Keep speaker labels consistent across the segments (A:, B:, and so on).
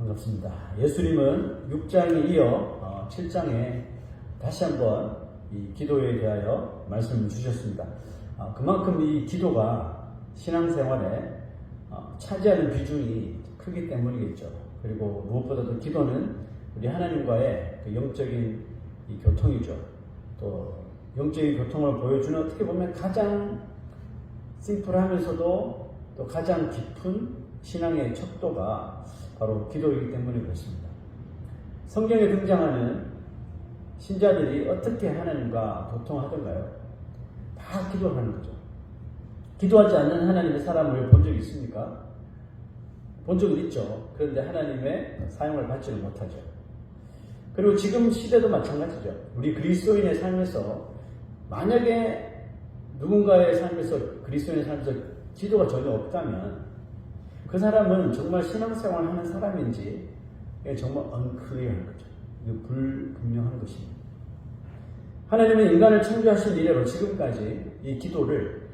A: 반갑습니다. 예수님은 6장에 이어 7장에 다시 한번 이 기도에 대하여 말씀을 주셨습니다. 그만큼 이 기도가 신앙생활에 차지하는 비중이 크기 때문이겠죠. 그리고 무엇보다도 기도는 우리 하나님과의 그 영적인 이 교통이죠. 또 영적인 교통을 보여주는 어떻게 보면 가장 심플하면서도 또 가장 깊은 신앙의 척도가 바로 기도이기 때문에 그렇습니다. 성경에 등장하는 신자들이 어떻게 하나님과 교통하던가요? 다 기도하는 거죠. 기도하지 않는 하나님의 사람을 본 적이 있습니까? 본 적은 있죠. 그런데 하나님의 사용을 받지는 못하죠. 그리고 지금 시대도 마찬가지죠. 우리 그리스도인의 삶에서 만약에 누군가의 삶에서 그리스도인의 삶에서 기도가 전혀 없다면 그 사람은 정말 신앙생활을 하는 사람인지 정말 unclear한 거죠. 불분명한 것입니다. 하나님은 인간을 창조하신 이래로 지금까지 이 기도를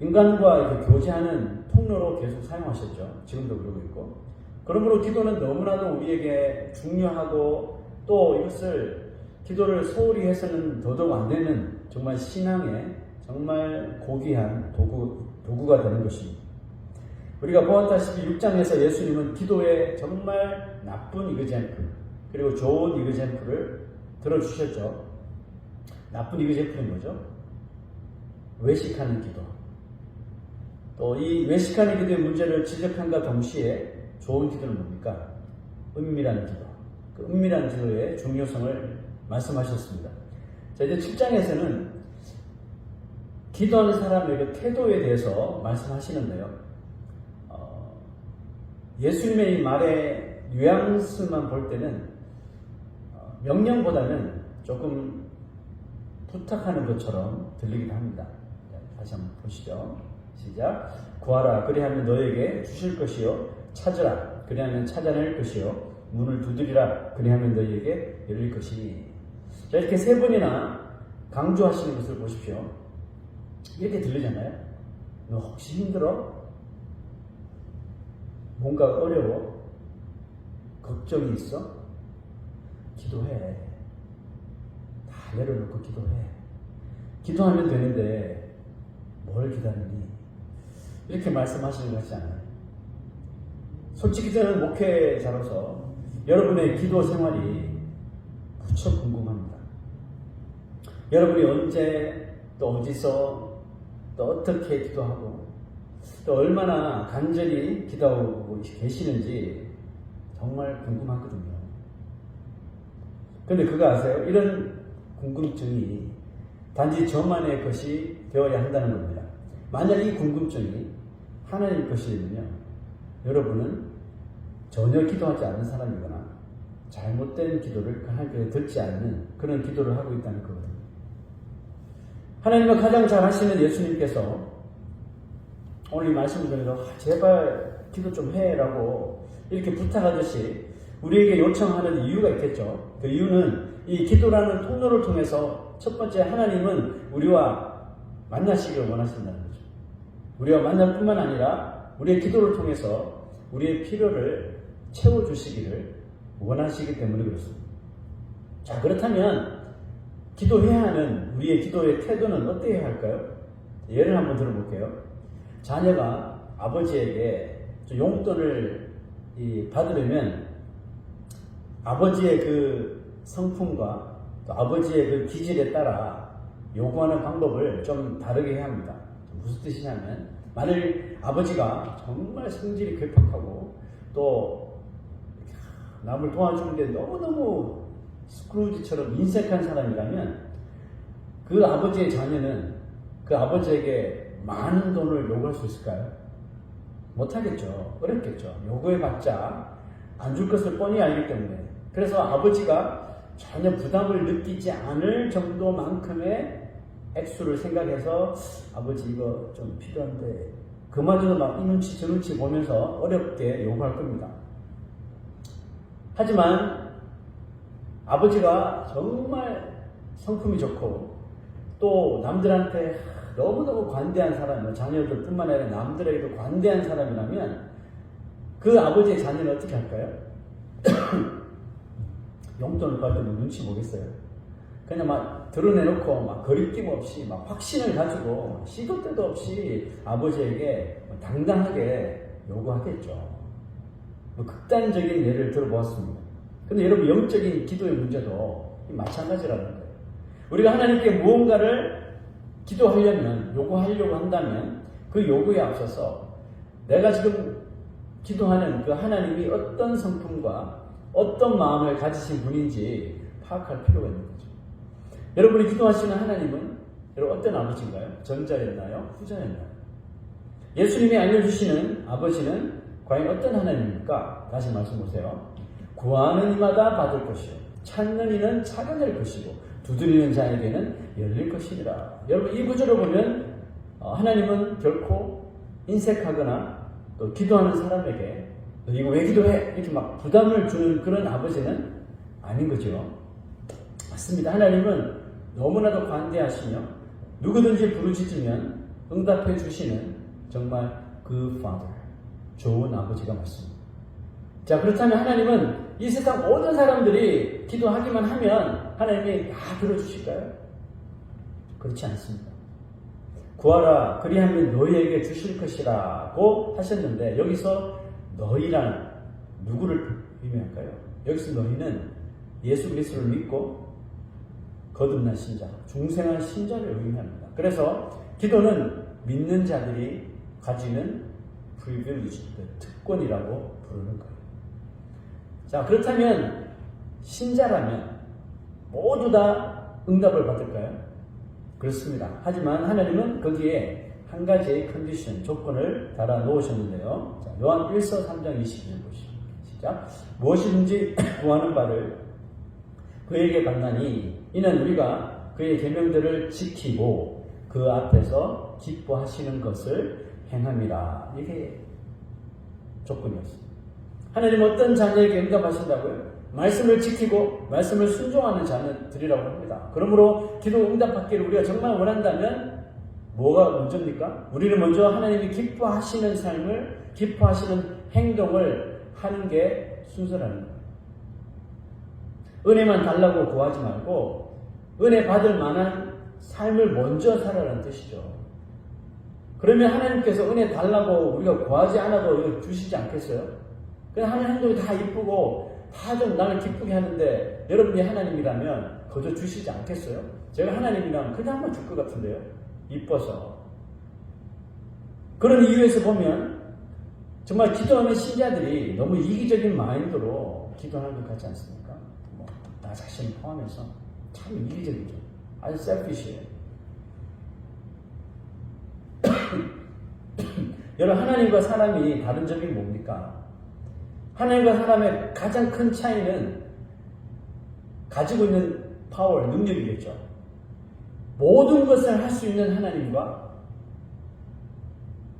A: 인간과 이렇게 교제하는 통로로 계속 사용하셨죠. 지금도 그러고 있고. 그러므로 기도는 너무나도 우리에게 중요하고 또 이것을 기도를 소홀히 해서는 더더욱 안 되는 정말 신앙의 정말 고귀한 도구가 되는 것입니다. 우리가 보았다시피 6장에서 예수님은 기도의 정말 나쁜 이그젠플 그리고 좋은 이그젠플을 들어주셨죠. 나쁜 이그젠플은 뭐죠? 외식하는 기도. 또 이 외식하는 기도의 문제를 지적함과 동시에 좋은 기도는 뭡니까? 은밀한 기도. 그 은밀한 기도의 중요성을 말씀하셨습니다. 자, 이제 7장에서는 기도하는 사람의 그 태도에 대해서 말씀하시는데요. 예수님의 이 말의 뉘앙스만 볼 때는 명령보다는 조금 부탁하는 것처럼 들리기도 합니다. 다시 한번 보시죠. 시작. 구하라 그리하면 너에게 주실 것이요 찾으라 그리하면 찾아낼 것이요 문을 두드리라 그리하면 너에게 열릴 것이니. 자, 이렇게 세 번이나 강조하시는 것을 보십시오. 이렇게 들리잖아요. 너 혹시 힘들어? 뭔가 어려워? 걱정이 있어? 기도해. 다 내려놓고 기도해. 기도하면 되는데 뭘 기다리니? 이렇게 말씀하시는 것 같지 않아요? 솔직히 저는 목회자로서 여러분의 기도 생활이 무척 궁금합니다. 여러분이 언제 또 어디서 또 어떻게 기도하고 또 얼마나 간절히 기도하고 계시는지 정말 궁금하거든요. 그런데 그거 아세요? 이런 궁금증이 단지 저만의 것이 되어야 한다는 겁니다. 만약 이 궁금증이 하나님 것이면요, 여러분은 전혀 기도하지 않는 사람이거나 잘못된 기도를 하나님께 듣지 않는 그런 기도를 하고 있다는 거거든요. 하나님을 가장 잘 하시는 예수님께서 오늘 이 말씀을 드리면서 제발 기도 좀 해라고 이렇게 부탁하듯이 우리에게 요청하는 이유가 있겠죠. 그 이유는 이 기도라는 통로를 통해서 첫 번째 하나님은 우리와 만나시기를 원하신다는 거죠. 우리와 만날 뿐만 아니라 우리의 기도를 통해서 우리의 필요를 채워주시기를 원하시기 때문에 그렇습니다. 자, 그렇다면 기도해야 하는 우리의 기도의 태도는 어때야 할까요? 예를 한번 들어볼게요. 자녀가 아버지에게 용돈을 받으려면 아버지의 그 성품과 또 아버지의 그 기질에 따라 요구하는 방법을 좀 다르게 해야 합니다. 무슨 뜻이냐면 만일 아버지가 정말 성질이 괴팍하고 또 남을 도와주는데 너무너무 스크루지처럼 인색한 사람이라면 그 아버지의 자녀는 그 아버지에게 많은 돈을 요구할 수 있을까요? 못하겠죠. 어렵겠죠. 요구해봤자 안 줄 것을 뻔히 알기 때문에. 그래서 아버지가 전혀 부담을 느끼지 않을 정도만큼의 액수를 생각해서 아버지 이거 좀 필요한데 그마저도 막 이 눈치 저 눈치 보면서 어렵게 요구할 겁니다. 하지만 아버지가 정말 성품이 좋고 또 남들한테 너무너무 관대한 사람, 자녀들 뿐만 아니라 남들에게도 관대한 사람이라면 그 아버지의 자녀는 어떻게 할까요? 용돈을 받을 때 눈치 보겠어요? 그냥 막 드러내놓고 막 거리낌 없이 막 확신을 가지고 시도 때도 없이 아버지에게 당당하게 요구하겠죠. 뭐 극단적인 예를 들어보았습니다. 근데 여러분, 영적인 기도의 문제도 마찬가지라는 거예요. 우리가 하나님께 무언가를 기도하려면, 요구하려고 한다면 그 요구에 앞서서 내가 지금 기도하는 그 하나님이 어떤 성품과 어떤 마음을 가지신 분인지 파악할 필요가 있는 거죠. 여러분이 기도하시는 하나님은 여러분 어떤 아버지인가요? 전자였나요? 후자였나요? 예수님이 알려주시는 아버지는 과연 어떤 하나님입니까? 다시 말씀 보세요. 구하는 이마다 받을 것이요 찾는 이는 찾아낼 것이고 두드리는 자에게는 열릴 것이니라. 여러분, 이 구절을 보면 하나님은 결코 인색하거나 또 기도하는 사람에게 너 이거 왜 기도해? 이렇게 막 부담을 주는 그런 아버지는 아닌 거죠. 맞습니다. 하나님은 너무나도 관대하시며 누구든지 부르짖으면 응답해 주시는 정말 그 Father, 좋은 아버지가 맞습니다. 자, 그렇다면 하나님은 이 세상 모든 사람들이 기도하기만 하면 하나님이 다 들어주실까요? 그렇지 않습니다. 구하라 그리하면 너희에게 주실 것이라고 하셨는데, 여기서 너희란 누구를 의미할까요? 여기서 너희는 예수 그리스도를 믿고 거듭난 신자, 중생한 신자를 의미합니다. 그래서 기도는 믿는 자들이 가지는 privilege, 특권이라고 부르는 거예요. 자, 그렇다면 신자라면 모두 다 응답을 받을까요? 그렇습니다. 하지만 하나님은 거기에 한 가지의 컨디션, 조건을 달아 놓으셨는데요. 자, 요한 1서 3장 22절 보시죠. 시작. 무엇이든지 구하는 바를 그에게 받나니 이는 우리가 그의 계명들을 지키고 그 앞에서 기뻐하시는 것을 행함이라. 이게 조건이었습니다. 하나님 어떤 자녀에게 응답하신다고요? 말씀을 지키고 말씀을 순종하는 자녀들이라고 합니다. 그러므로 기도 응답받기를 우리가 정말 원한다면 뭐가 먼저입니까? 우리는 먼저 하나님이 기뻐하시는 삶을, 기뻐하시는 행동을 하는 게 순서라는 거예요. 은혜만 달라고 구하지 말고 은혜 받을 만한 삶을 먼저 살아라는 뜻이죠. 그러면 하나님께서 은혜 달라고 우리가 구하지 않아도 이거 주시지 않겠어요? 그냥 하는 행동이 다 이쁘고 다 좀 나를 기쁘게 하는데 여러분이 하나님이라면 거저 주시지 않겠어요? 제가 하나님이라면 그냥 한번 줄 것 같은데요. 이뻐서. 그런 이유에서 보면 정말 기도하는 신자들이 너무 이기적인 마인드로 기도하는 것 같지 않습니까? 나 자신을 포함해서 참 이기적이죠. 아주 셀피시해요. 여러분, 하나님과 사람이 다른 점이 뭡니까? 하나님과 사람의 가장 큰 차이는 가지고 있는 파워, 능력이겠죠. 모든 것을 할 수 있는 하나님과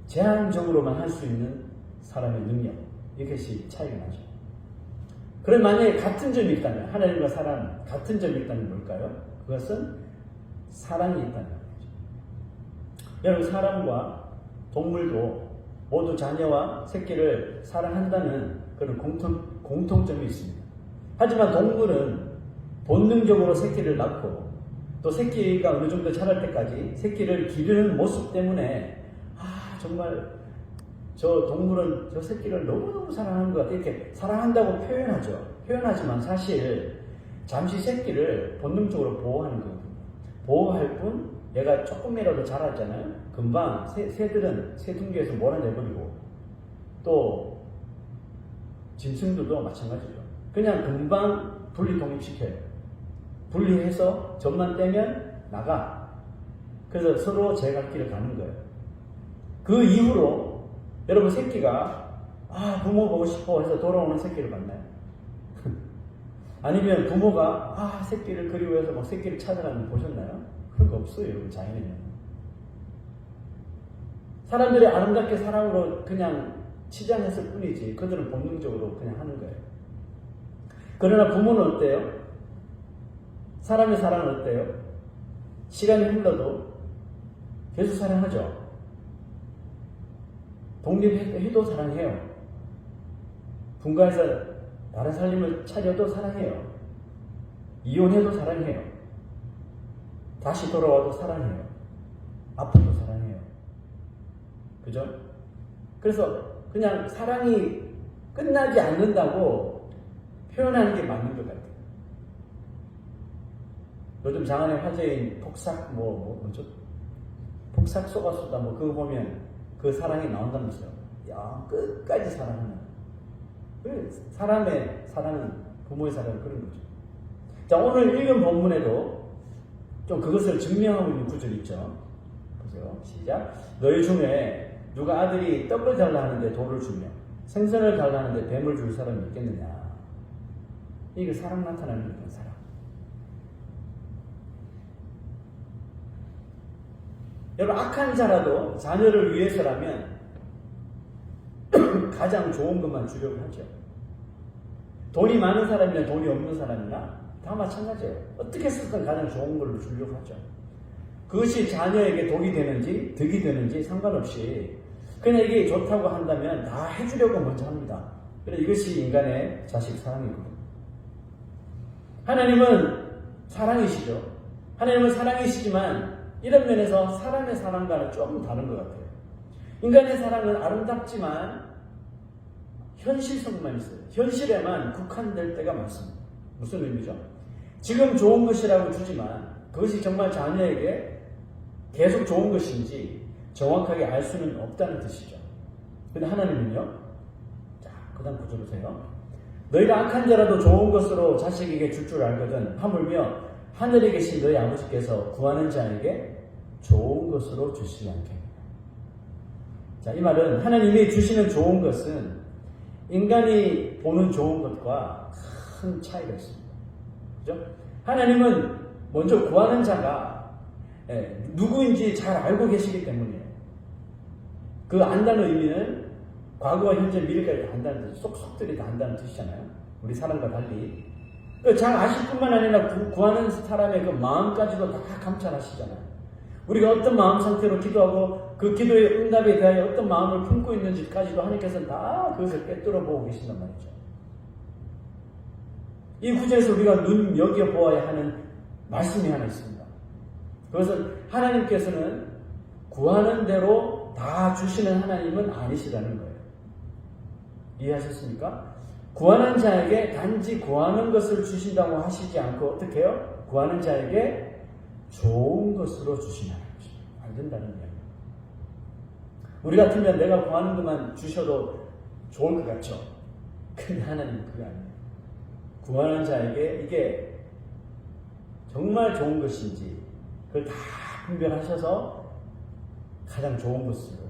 A: 제한적으로만 할 수 있는 사람의 능력, 이것이 차이가 나죠. 그럼 만약에 같은 점이 있다면, 하나님과 사람 같은 점이 있다면 뭘까요? 그것은 사랑이 있다는 거죠. 여러분, 사람과 동물도 모두 자녀와 새끼를 사랑한다는 그런 공통점이 있습니다. 하지만 동물은 본능적으로 새끼를 낳고 또 새끼가 어느 정도 자랄 때까지 새끼를 기르는 모습 때문에 정말 저 동물은 저 새끼를 너무너무 사랑하는 것 같아, 이렇게 사랑한다고 표현하죠. 표현하지만 사실 잠시 새끼를 본능적으로 보호하는 거거든요. 보호할 뿐 얘가 조금이라도 자랐잖아요. 금방 새들은 새둥기에서 몰아내버리고 또 짐승들도 마찬가지죠. 그냥 금방 분리 독립시켜요. 분리해서 점만 떼면 나가. 그래서 서로 제 갈 길을 가는 거예요. 그 이후로 여러분 새끼가 부모 보고 싶어 해서 돌아오는 새끼를 봤나요? 아니면 부모가 새끼를 그리워해서 막 새끼를 찾아가는 거 보셨나요? 그런 거 없어요, 여러분. 자연에는 사람들이 아름답게 사랑으로 그냥 치장했을 뿐이지 그들은 본능적으로 그냥 하는 거예요. 그러나 부모는 어때요? 사람의 사랑은 어때요? 시간이 흘러도 계속 사랑하죠. 독립해도 사랑해요. 분가해서 다른 살림을 차려도 사랑해요. 이혼해도 사랑해요. 다시 돌아와도 사랑해요. 아파도 사랑해요. 그죠? 그래서 그냥 사랑이 끝나지 않는다고 표현하는 게 맞는 것 같아요. 요즘 장안에 화제인 폭삭 뭐죠? 폭삭 속았수다 그거 보면 그 사랑이 나온다면서요. 야, 끝까지 사랑하는. 사람의 사랑은 부모의 사랑은 그런 거죠. 자, 오늘 읽은 본문에도 좀 그것을 증명하고 있는 구절이 있죠. 보세요. 시작. 너희 중에 누가 아들이 떡을 달라 하는데 돌을 주며 생선을 달라 하는데 뱀을 줄 사람이 있겠느냐. 이게 사랑 나타나는 거예요. 사랑. 여러분, 악한 자라도 자녀를 위해서라면 가장 좋은 것만 주려고 하죠. 돈이 많은 사람이나 돈이 없는 사람이나 다 마찬가지예요. 어떻게 해서든 가장 좋은 걸로 주려고 하죠. 그것이 자녀에게 독이 되는지 득이 되는지 상관없이 그냥 이게 좋다고 한다면 다 해주려고 먼저 합니다. 그래서 이것이 인간의 자식 사랑이거든요. 하나님은 사랑이시죠. 하나님은 사랑이시지만 이런 면에서 사람의 사랑과는 좀 다른 것 같아요. 인간의 사랑은 아름답지만 현실성만 있어요. 현실에만 국한될 때가 많습니다. 무슨 의미죠? 지금 좋은 것이라고 주지만 그것이 정말 자녀에게 계속 좋은 것인지 정확하게 알 수는 없다는 뜻이죠. 근데 하나님은요? 자, 그 다음 구절 보세요. 너희가 악한 자라도 좋은 것으로 자식에게 줄 줄 알거든 하물며 하늘에 계신 너희 아버지께서 구하는 자에게 좋은 것으로 주시지 않겠느냐. 자, 이 말은 하나님이 주시는 좋은 것은 인간이 보는 좋은 것과 큰 차이가 있습니다. 그죠? 하나님은 먼저 구하는 자가 누구인지 잘 알고 계시기 때문이에요. 그 안다는 의미는 과거와 현재 미래까지 다 안다는 뜻, 속속들이 다 안다는 뜻이잖아요. 우리 사람과 달리. 잘 아실 뿐만 아니라 구하는 사람의 그 마음까지도 다 감찰하시잖아요. 우리가 어떤 마음 상태로 기도하고 그 기도의 응답에 대하여 어떤 마음을 품고 있는지까지도 하나님께서는 다 그것을 꿰뚫어 보고 계신단 말이죠. 이 구절에서 우리가 눈여겨보아야 하는 말씀이 하나 있습니다. 그것은 하나님께서는 구하는 대로 다 주시는 하나님은 아니시라는 거예요. 이해하셨습니까? 구하는 자에게 단지 구하는 것을 주신다고 하시지 않고 어떻게 해요? 구하는 자에게 좋은 것으로 주시냐는 것입니다. 안 된다는 이야기입니다. 우리 같으면 내가 구하는 것만 주셔도 좋을 것 같죠? 근데 하나님은 그게 아니에요. 구하는 자에게 이게 정말 좋은 것인지 그걸 다 분별하셔서 가장 좋은 것으로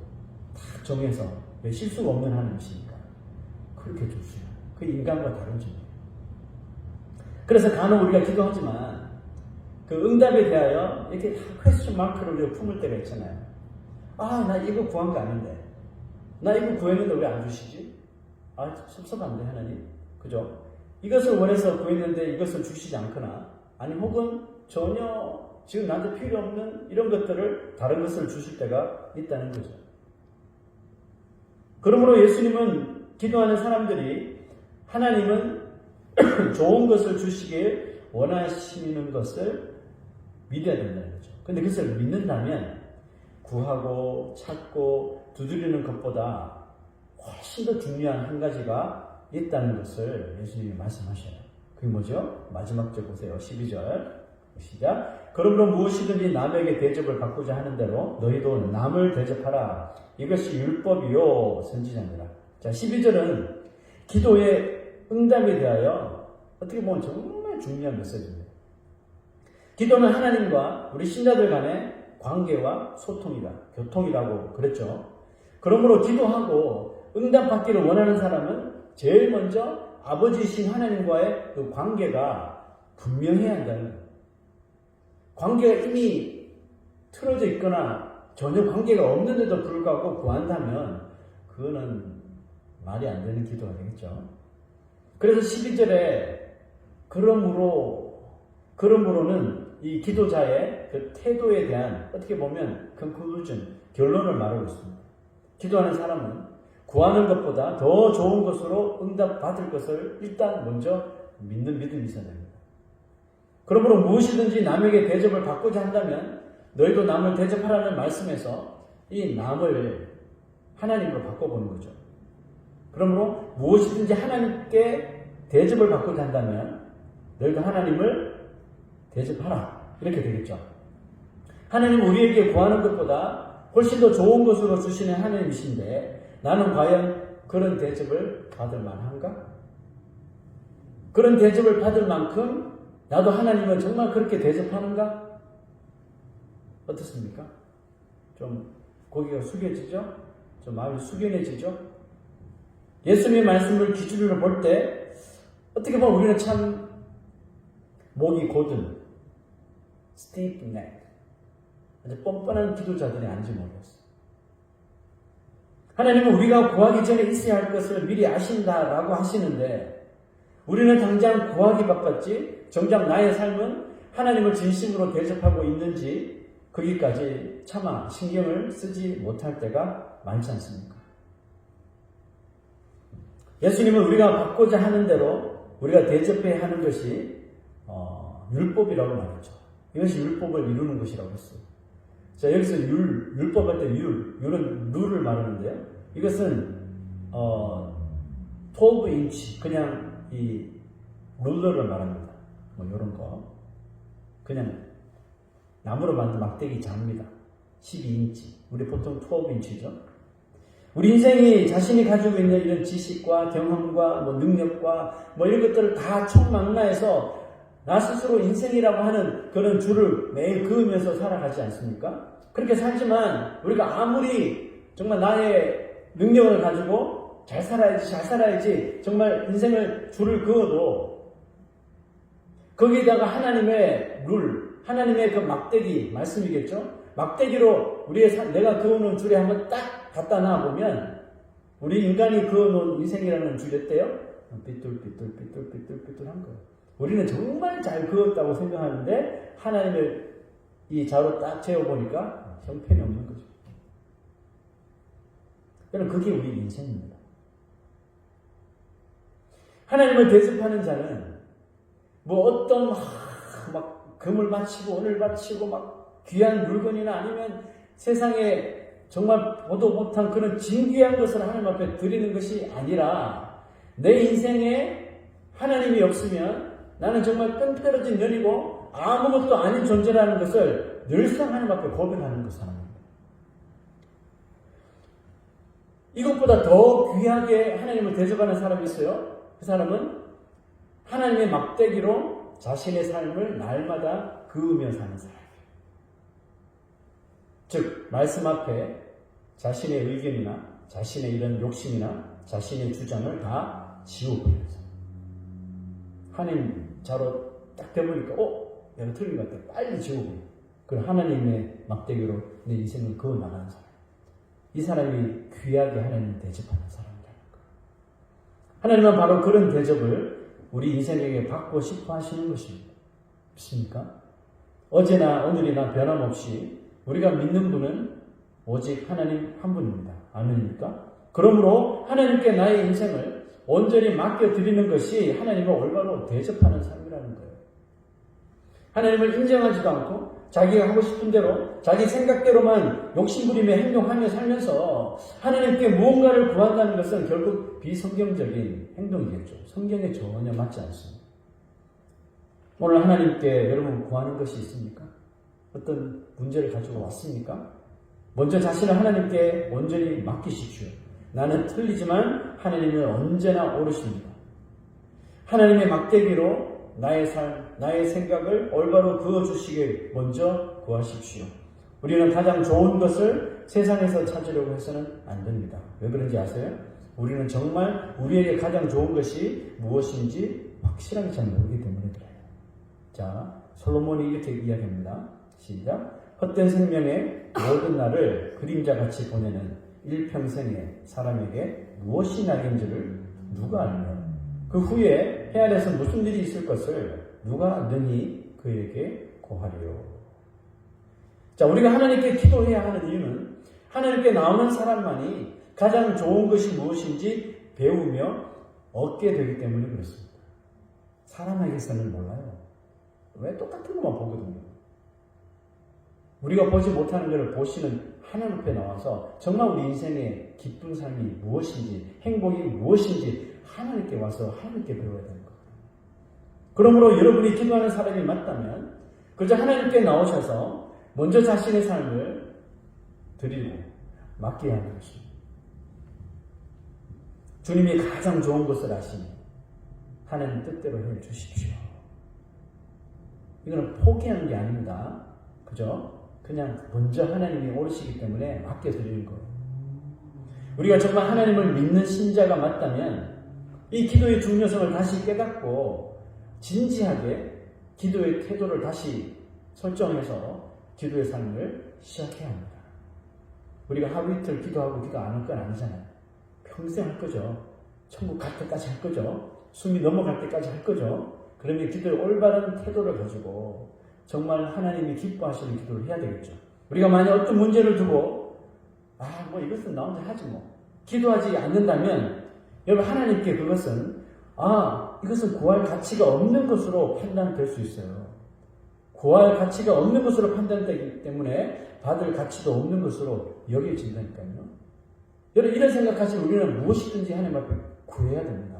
A: 다 정해서 실수가 없는 하나님이시니까 그렇게 주시요. 그 인간과 다른 점이에요. 그래서 간혹 우리가 기도하지만 그 응답에 대하여 이렇게 퀘스천 마크를 우리가 품을 때가 있잖아요. 아, 나 이거 구한 거 아닌데. 나 이거 구했는데 왜 안 주시지? 아, 섭섭한데 하나님. 그죠? 이것을 원해서 구했는데 이것을 주시지 않거나 아니 혹은 전혀 지금 나한테 필요 없는 이런 것들을 다른 것을 주실 때가 있다는 거죠. 그러므로 예수님은 기도하는 사람들이 하나님은 좋은 것을 주시길 원하시는 것을 믿어야 된다는 거죠. 근데 그것을 믿는다면 구하고 찾고 두드리는 것보다 훨씬 더 중요한 한 가지가 있다는 것을 예수님이 말씀하셔요. 그게 뭐죠? 마지막 절 보세요. 12절 시작. 그러므로 무엇이든지 남에게 대접을 받고자 하는 대로 너희도 남을 대접하라. 이것이 율법이요 선지자니라. 자, 12절은 기도의 응답에 대하여 어떻게 보면 정말 중요한 메시지입니다. 기도는 하나님과 우리 신자들 간의 관계와 소통이다. 교통이라고 그랬죠. 그러므로 기도하고 응답받기를 원하는 사람은 제일 먼저 아버지이신 하나님과의 그 관계가 분명해야 한다는 거예요. 관계가 이미 틀어져 있거나 전혀 관계가 없는데도 불구하고 구한다면 그거는 말이 안 되는 기도가 되겠죠. 그래서 12절에 그러므로는 이 기도자의 그 태도에 대한 어떻게 보면 conclusion, 결론을 말하고 있습니다. 기도하는 사람은 구하는 것보다 더 좋은 것으로 응답받을 것을 일단 먼저 믿는 믿음이 있어야 됩니다. 그러므로 무엇이든지 남에게 대접을 받고자 한다면 너희도 남을 대접하라는 말씀에서 이 남을 하나님으로 바꿔보는 거죠. 그러므로 무엇이든지 하나님께 대접을 받고자 한다면 너희도 하나님을 대접하라. 이렇게 되겠죠. 하나님은 우리에게 구하는 것보다 훨씬 더 좋은 것으로 주시는 하나님이신데 나는 과연 그런 대접을 받을 만한가? 그런 대접을 받을 만큼 나도 하나님을 정말 그렇게 대접하는가? 어떻습니까? 좀 고개가 숙여지죠? 좀 마음이 숙연해지죠? 예수님의 말씀을 기준으로 볼 때 어떻게 보면 우리는 참 목이 곧은 stiff neck 아주 뻔뻔한 기도자들이 아닌지 모르겠어요. 하나님은 우리가 구하기 전에 있어야 할 것을 미리 아신다라고 하시는데 우리는 당장 구하기 바빴지 정작 나의 삶은 하나님을 진심으로 대접하고 있는지 거기까지 차마 신경을 쓰지 못할 때가 많지 않습니까? 예수님은 우리가 받고자 하는 대로 우리가 대접해야 하는 것이 율법이라고 말했죠. 이것이 율법을 이루는 것이라고 했어요. 자, 여기서 율법 할 때 율은 룰을 말하는데요. 이것은 12인치 그냥 이 룰러를 말합니다. 뭐 이런 거 그냥 나무로 만든 막대기 잡니다. 12인치 우리 보통 12인치죠. 우리 인생이 자신이 가지고 있는 이런 지식과 경험과 뭐 능력과 뭐 이런 것들을 다 총망라해서 나 스스로 인생이라고 하는 그런 줄을 매일 그으면서 살아가지 않습니까? 그렇게 살지만 우리가 아무리 정말 나의 능력을 가지고 잘 살아야지 정말 인생을 줄을 그어도 거기에다가 하나님의 룰, 하나님의 그 막대기 말씀이겠죠? 막대기로 내가 그어놓은 줄에 한번 딱 갖다 놔보면 우리 인간이 그어놓은 인생이라는 줄에때요 삐뚤삐뚤한 거예요. 우리는 정말 잘 그었다고 생각하는데 하나님을 이 자로 딱 재어보니까 형편이 없는 거죠. 그러니까 그게 우리 인생입니다. 하나님을 대접하는 자는 뭐 어떤 막 금을 바치고 은을 바치고 막 귀한 물건이나 아니면 세상에 정말 보도 못한 그런 진귀한 것을 하나님 앞에 드리는 것이 아니라 내 인생에 하나님이 없으면 나는 정말 끈떨어진 년이고 아무것도 아닌 존재라는 것을 늘상 하나님 앞에 고백하는 그 사람입니다. 이것보다 더 귀하게 하나님을 대접하는 사람이 있어요. 그 사람은 하나님의 막대기로 자신의 삶을 날마다 그으며 사는 사람이에요. 즉 말씀 앞에 자신의 의견이나 자신의 이런 욕심이나 자신의 주장을 다 지워버려서 하나님 자로 딱 대보니까 내가 틀린 것 같아. 빨리 지워버려. 그리고 하나님의 막대기로 내 인생을 그어나가는 사람. 이 사람이 귀하게 하나님을 대접하는 사람이라는 거예요. 하나님은 바로 그런 대접을 우리 인생에게 받고 싶어 하시는 것입니다. 믿습니까? 어제나 오늘이나 변함없이 우리가 믿는 분은 오직 하나님 한 분입니다. 아멘입니까? 그러므로 하나님께 나의 인생을 온전히 맡겨드리는 것이 하나님을 올바로 대접하는 삶이라는 거예요. 하나님을 인정하지도 않고 자기가 하고 싶은 대로 자기 생각대로만 욕심부리며 행동하며 살면서 하나님께 무언가를 구한다는 것은 결국 비성경적인 행동이겠죠. 성경에 전혀 맞지 않습니다. 오늘 하나님께 여러분 구하는 것이 있습니까? 어떤 문제를 가지고 왔습니까? 먼저 자신을 하나님께 온전히 맡기십시오. 나는 틀리지만 하나님은 언제나 옳으십니다. 하나님의 막대기로 나의 삶, 나의 생각을 올바로 그어주시길 먼저 구하십시오. 우리는 가장 좋은 것을 세상에서 찾으려고 해서는 안 됩니다. 왜 그런지 아세요? 우리는 정말 우리에게 가장 좋은 것이 무엇인지 확실하게 잘 모르기 때문에 그래요. 자, 솔로몬이 이렇게 이야기합니다. 시작. 헛된 생명의 모든 날을 그림자같이 보내는 일평생에 사람에게 무엇이 낙인지를 누가 알며 그 후에 해 아래서 무슨 일이 있을 것을 누가 능히 그에게 고하리요. 자, 우리가 하나님께 기도해야 하는 이유는 하나님께 나오는 사람만이 가장 좋은 것이 무엇인지 배우며 얻게 되기 때문에 그렇습니다. 사람에게서는 몰라요. 왜 똑같은 것만 보거든요. 우리가 보지 못하는 것을 보시는 하나님 앞에 나와서 정말 우리 인생의 기쁜 삶이 무엇인지, 행복이 무엇인지 하나님께 와서 하나님께 배워야 되는 거예요. 그러므로 여러분이 기도하는 사람이 맞다면 그저 하나님께 나오셔서 먼저 자신의 삶을 드리고 맡겨야 하는 것입니다. 주님이 가장 좋은 것을 아시니 하나님 뜻대로 해 주십시오. 이거는 포기하는 게 아닙니다. 그죠? 그냥 먼저 하나님이 오르시기 때문에 맡겨드리는 거예요. 우리가 정말 하나님을 믿는 신자가 맞다면 이 기도의 중요성을 다시 깨닫고 진지하게 기도의 태도를 다시 설정해서 기도의 삶을 시작해야 합니다. 우리가 하루 이틀 기도하고 기도 안 할 건 아니잖아요. 평생 할 거죠. 천국 갈 때까지 할 거죠. 숨이 넘어갈 때까지 할 거죠. 그러면 기도의 올바른 태도를 가지고 정말 하나님이 기뻐하시는 기도를 해야 되겠죠. 우리가 만약 어떤 문제를 두고 이것은 나 혼자 하지 기도하지 않는다면 여러분 하나님께 그것은 이것은 구할 가치가 없는 것으로 판단될 수 있어요. 구할 가치가 없는 것으로 판단되기 때문에 받을 가치도 없는 것으로 여겨진다니까요. 여러분 이런 생각하시면 우리는 무엇이든지 하나님 앞에 구해야 됩니다.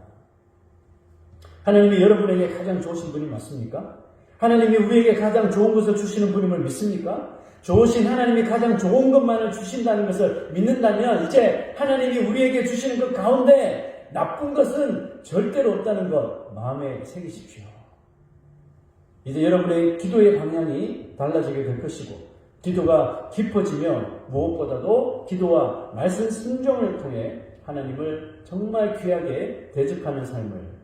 A: 하나님이 여러분에게 가장 좋으신 분이 맞습니까? 하나님이 우리에게 가장 좋은 것을 주시는 분임을 믿습니까? 좋으신 하나님이 가장 좋은 것만을 주신다는 것을 믿는다면 이제 하나님이 우리에게 주시는 것 가운데 나쁜 것은 절대로 없다는 것 마음에 새기십시오. 이제 여러분의 기도의 방향이 달라지게 될 것이고 기도가 깊어지며 무엇보다도 기도와 말씀 순종을 통해 하나님을 정말 귀하게 대접하는 삶을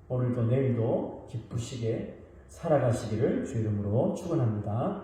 A: 오늘도 내일도 기쁘시게 살아가시기를 주 이름으로 축원합니다.